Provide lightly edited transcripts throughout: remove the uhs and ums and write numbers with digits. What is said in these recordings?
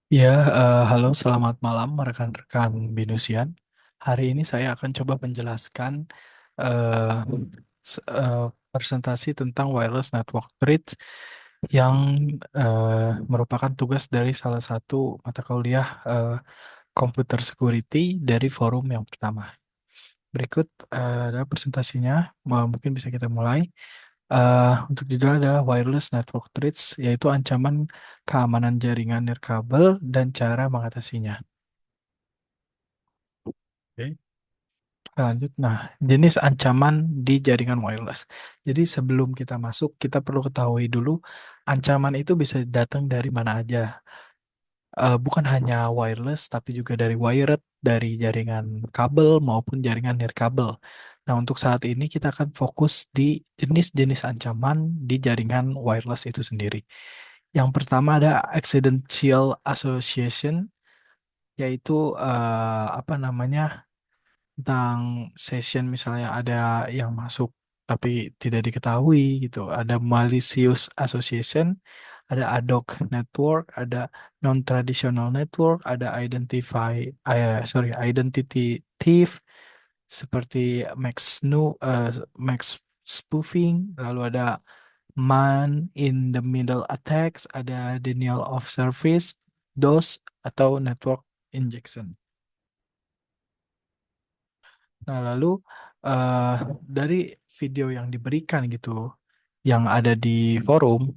Ya, halo, selamat malam rekan-rekan Binusian. Hari ini saya akan coba menjelaskan eh, presentasi tentang wireless network threads yang merupakan tugas dari salah satu mata kuliah computer security dari forum yang pertama. Berikut adalah presentasinya, mungkin bisa kita mulai. Untuk judul adalah Wireless Network Threats, yaitu ancaman keamanan jaringan nirkabel dan cara mengatasinya. Oke. Kita lanjut. Nah, jenis ancaman di jaringan wireless. Jadi sebelum kita masuk, kita perlu ketahui dulu ancaman itu bisa datang dari mana aja. Bukan hanya wireless, tapi juga dari wired, dari jaringan kabel maupun jaringan nirkabel. Nah, untuk saat ini kita akan fokus di jenis-jenis ancaman di jaringan wireless itu sendiri. Yang pertama ada accidental association, yaitu apa namanya, tentang session misalnya ada yang masuk tapi tidak diketahui gitu. Ada malicious association, ada ad hoc network, ada non-traditional network, ada identity thief seperti max spoofing, lalu ada man in the middle attacks, ada denial of service, DOS atau network injection. Nah, lalu eh dari video yang diberikan gitu, yang ada di forum,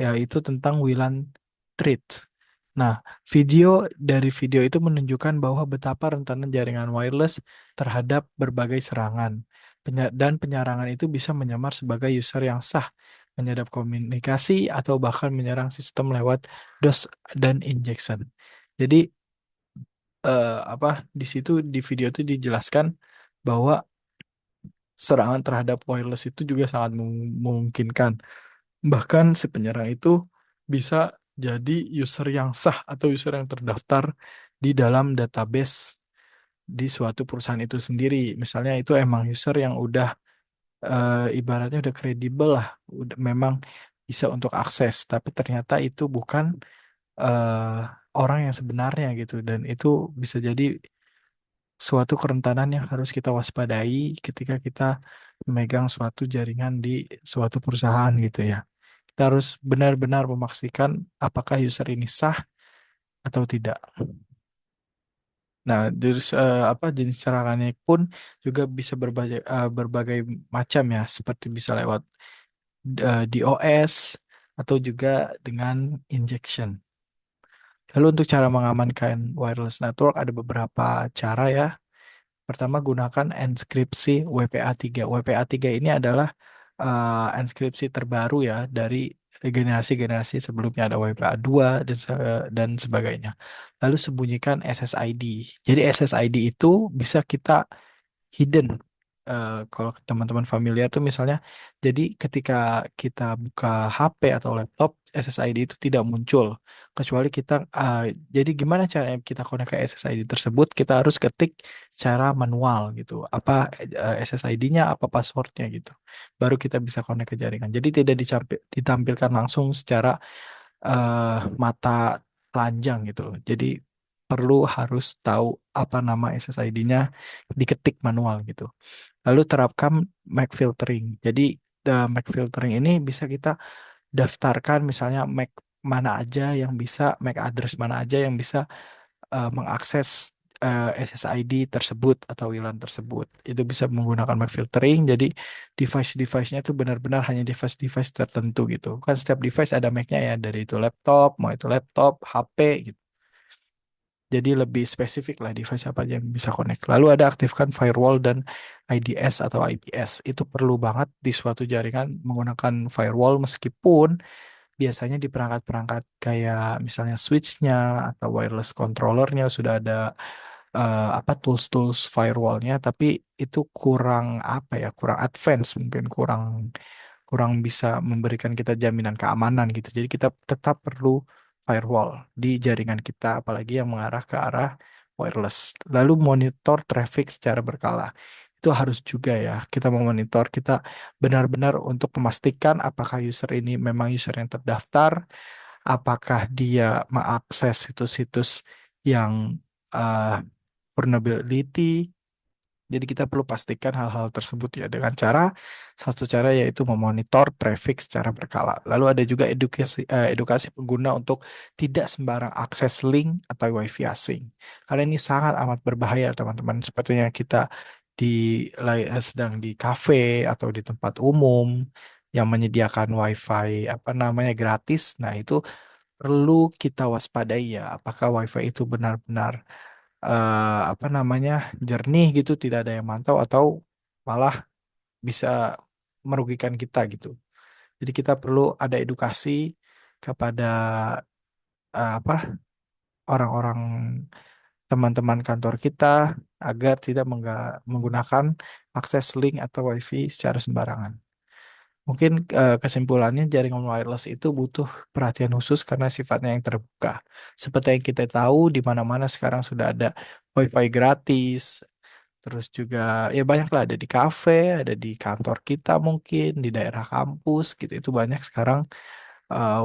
yaitu tentang WLAN threat. Nah, dari video itu menunjukkan bahwa betapa rentan jaringan wireless terhadap berbagai serangan. Dan penyerangan itu bisa menyamar sebagai user yang sah, menyadap komunikasi, atau bahkan menyerang sistem lewat DOS dan injection. Jadi, apa di situ di video itu dijelaskan bahwa serangan terhadap wireless itu juga sangat memungkinkan. Bahkan si penyerang itu bisa jadi user yang sah atau user yang terdaftar di dalam database di suatu perusahaan itu sendiri. Misalnya itu emang user yang udah ibaratnya udah kredibel lah, udah memang bisa untuk akses, tapi ternyata itu bukan eh, orang yang sebenarnya gitu, dan itu bisa jadi suatu kerentanan yang harus kita waspadai ketika kita memegang suatu jaringan di suatu perusahaan gitu ya. Kita harus benar-benar memastikan apakah user ini sah atau tidak. Nah, apa jenis serangannya pun juga bisa berbagai macam ya, seperti bisa lewat DOS atau juga dengan injection. Lalu untuk cara mengamankan wireless network ada beberapa cara ya. Pertama, gunakan enkripsi WPA3. WPA3 ini adalah enkripsi terbaru ya dari generasi-generasi sebelumnya, ada WPA2 dan sebagainya. Lalu sembunyikan SSID. Jadi SSID itu bisa kita hidden. Kalau teman-teman familiar tuh misalnya, jadi ketika kita buka HP atau laptop, SSID itu tidak muncul kecuali kita. Jadi gimana caranya kita connect ke SSID tersebut? Kita harus ketik secara manual gitu. Apa SSID-nya, apa passwordnya gitu. Baru kita bisa connect ke jaringan. Jadi tidak ditampilkan langsung secara mata telanjang gitu. Jadi perlu harus tahu apa nama SSID-nya, diketik manual gitu. Lalu terapkan MAC filtering. Jadi MAC filtering ini bisa kita daftarkan misalnya MAC mana aja yang bisa, MAC address mana aja yang bisa mengakses SSID tersebut atau WLAN tersebut. Itu bisa menggunakan MAC filtering. Jadi device-device-nya itu benar-benar hanya device-device tertentu gitu. Kan setiap device ada MAC-nya ya, dari itu laptop, mau itu laptop, HP gitu. Jadi lebih spesifik lah device apa aja yang bisa connect. Lalu ada aktifkan firewall dan IDS atau IPS. Itu perlu banget di suatu jaringan menggunakan firewall, meskipun biasanya di perangkat-perangkat kayak misalnya switch-nya atau wireless controllernya sudah ada apa tools-tools firewallnya, tapi itu kurang apa ya, kurang advance, mungkin kurang kurang bisa memberikan kita jaminan keamanan gitu. Jadi kita tetap perlu firewall di jaringan kita, apalagi yang mengarah ke arah wireless. Lalu monitor traffic secara berkala. Itu harus juga ya, kita memonitor, kita benar-benar untuk memastikan apakah user ini memang user yang terdaftar, apakah dia mengakses situs-situs yang uh, vulnerability. Jadi kita perlu pastikan hal-hal tersebut ya dengan satu cara yaitu memonitor traffic secara berkala. Lalu ada juga edukasi pengguna untuk tidak sembarang akses link atau wifi asing. Karena ini sangat amat berbahaya teman-teman. Sepertinya kita di sedang di kafe atau di tempat umum yang menyediakan wifi apa namanya gratis. Nah, itu perlu kita waspadai ya. Apakah wifi itu benar-benar apa namanya jernih gitu, tidak ada yang mantau atau malah bisa merugikan kita gitu. Jadi kita perlu ada edukasi kepada apa orang-orang teman-teman kantor kita agar tidak menggunakan akses link atau wifi secara sembarangan. Mungkin kesimpulannya jaringan wireless itu butuh perhatian khusus karena sifatnya yang terbuka. Seperti yang kita tahu, di mana-mana sekarang sudah ada wifi gratis. Terus juga ya banyak lah, ada di kafe, ada di kantor kita mungkin, di daerah kampus gitu. Itu banyak sekarang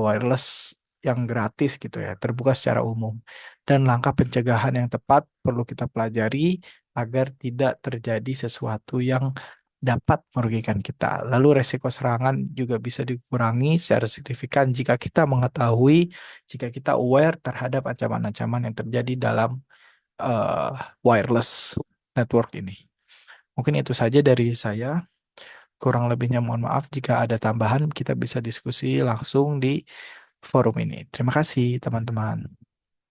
wireless yang gratis gitu ya, terbuka secara umum. Dan langkah pencegahan yang tepat perlu kita pelajari agar tidak terjadi sesuatu yang dapat merugikan kita. Lalu resiko serangan juga bisa dikurangi secara signifikan jika kita mengetahui, jika kita aware terhadap ancaman-ancaman yang terjadi dalam eh, wireless network ini. Mungkin itu saja dari saya. Kurang lebihnya mohon maaf. Jika ada tambahan, kita bisa diskusi langsung di forum ini. Terima kasih, teman-teman.